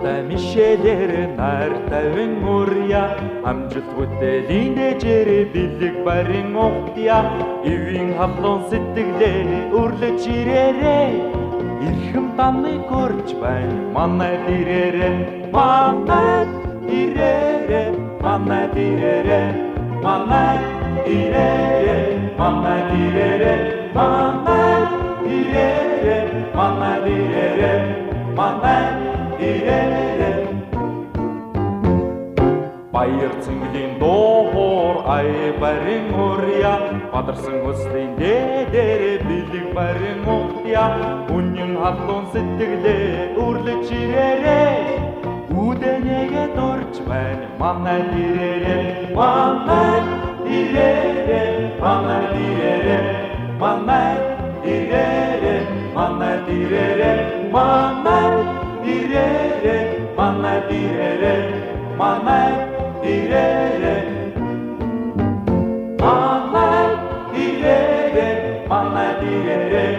Нартай мишэлэр нартайвэн мөрья амжилт бүтээлийн дэжээр бэлэг барин ухтя ивийн хавлон сэтгэлээ өрлөж ирээрээ ирхэм таныг көрж байна манайд ирээрээ манайд ирээрээ манайд ирээрээ манайд ирээрээ манайд ирээрээ манайд ирээрээ манайд ирээрээ манайд ирээрээ Баяр цэнгэлийн дуугуур ай барин мөрья бадарсан хүслийн дээдээр бэлэг барин ухтя үнэн халуун сэтгэлээ өрлөж ирээрээ Үдэнэгээ дурж байна манайд ирээрээ манайд ирээрээ манайд ирээрээ манайд ирээрээ манайд ирээрээ манайд ирээрээ манайд ирээрээ манайд ирээрээ манайд ирээрээ манайд ирээрээ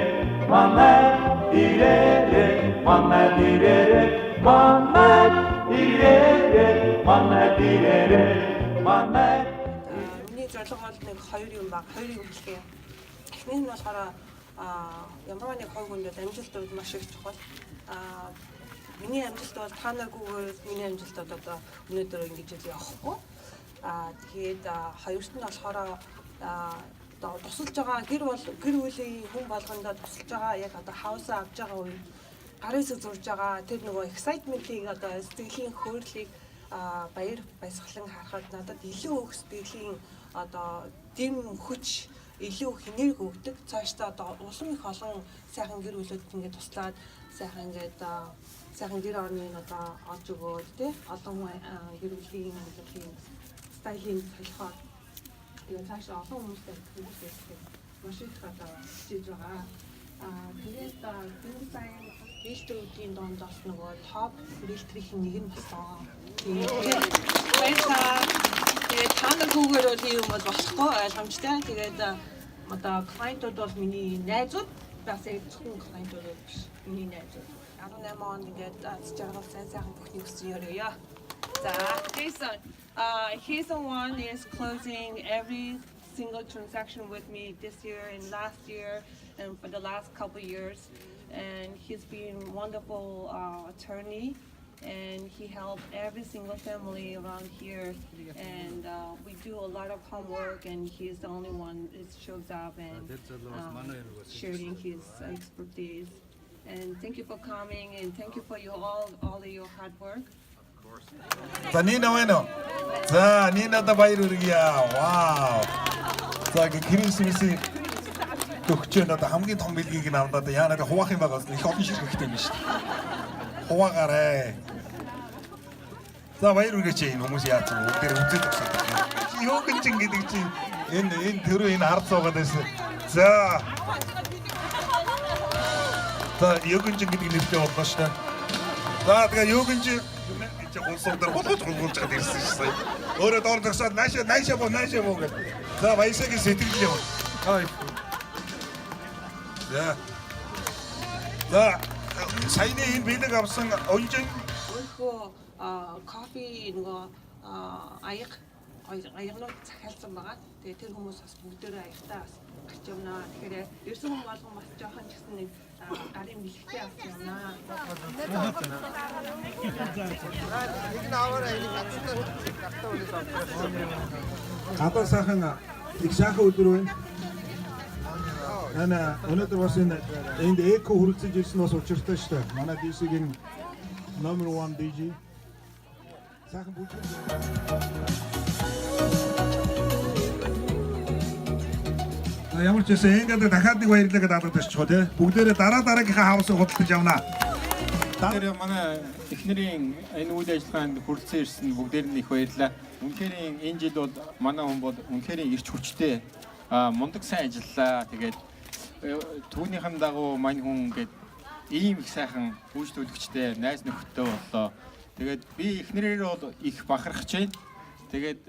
манайд ирээрээ манайд ирээрээ манайд ирээрээ манайд ирээрээ манайд Миний зорилго бол нэг хоёр юм баг. Хоёрыг хэлье. Эхний нь болохоор ямар нэг хог хүндэд амжилтууд маш их чухал. Миний амжилт бол та наргүйгээр миний амжилтад одоо өнөөдөр ингэж явахгүй. Тэгээд хоёрт нь болохоор одоо тусалж байгаа гэр бүлийн хүн болгондоо тусалж байгаа яг одоо хаусаа авч байгаа үе гараас зурж байгаа тэр нөгөө excitement-ийг одоо сэтгэлийн хөөрлийг баяр баясгалан харахад надад илүү их сэтгэлийн одоо дэм хүч илүү их энерги өгдөг. Цаашдаа одоо улам их олон сайхан гэр бүлүүдэд ингээд туслаад сайхан ингээд сайхан гэр орны одоо олж өгөөд тий олон гэр бүлийн стайлинг солихоо яг цаашдаа олон хүмүүстэй хэлбэртэй маш их одоо хийж байгаа. Тэгээд энэ сайн бэлтрүүдийн донд бас нөгөө топ бэлтрийн нэг нь болсон. Тэгээд та наргүйгээр бол юм бол болохгүй ойлгомжтой. Тэгээд одоо клиентууд бол миний найзууд бас яг зөвхөн клиентууд биш. Миний найзууд. 18 он ингээд жаргал сайхан бүхний өссөн ёрё. За, he's the one is closing every single transaction with me this year and last year and for the last couple years. And he's been a wonderful attorney, and he helped every single family around here. And we do a lot of homework, and he's the only one that shows up and sharing his expertise. And thank you for coming, and thank you for all of your hard work. За Нина байна уу? За Нинада баяр хүргэе. Вау. За Крисмсийн төгчөөнд одоо хамгийн том бэлгийг аваад яанаар хуваах юм байгаас их олон шиг хэрэгтэй юм шүү дээ. Хуваагаарэ. За баяр хүргээч энэ хүмүүс яац юм бүгд үзээд өгсөн. Юу гэнч ингэдэг чи энэ төрөө энэ ард суугаад байсан. За юу гэнч гэдэг нэртэй боллоо шүү дээ. За тэгээ юу гэнч улсуудаар болгож чад ирсэн шүү дээ. Өөрөө доор зогсоод наашаа боо гэж. За баясагийн сэтгэл юм. За саяны энэ бэлэг авсан онжин кофе нөгөө аягнууд захиалсан байгаа. Тэгээ тэр хүмүүс бас бүгдээрээ аягтаа бас гарч явнаа. Тэгэхээр ерсөн хүн болгон бас жоохон ч гэсэн нэг гарын бэлэгтэй авч явнаа. Гадаа сайхан их сайхан өдөр байна. Өнөөдөр бас энд эко хүрэлцэж ирсэн бас учиртай шүү дээ. Манай DC-ийн number 1 DJ. Сайхан бүжиг. Ямар ч гэсэн ингээд дахиад нэг баярлалаа даалгад өсчихөө тий. Бүгдээрээ дараагийнхаа хавсыг худалдаж явнаа. Тэр манай эхнэрийн энэ үйл ажиллагаанд хүрэлцэн ирсэн бүгдээр нь их баярлалаа. Үнэхээр энэ жил бол манай хүн бол үнэхээр ирч хүчтэй мундаг сайн ажиллалаа. Тэгээд түүнийхэн дагуу мань хүн ингээд ийм их сайхан үйлчлүүлэгчтэй найз нөхөдтэй боллоо. Тэгээд би эхнэрээр бол их бахархаж байна. Тэгээд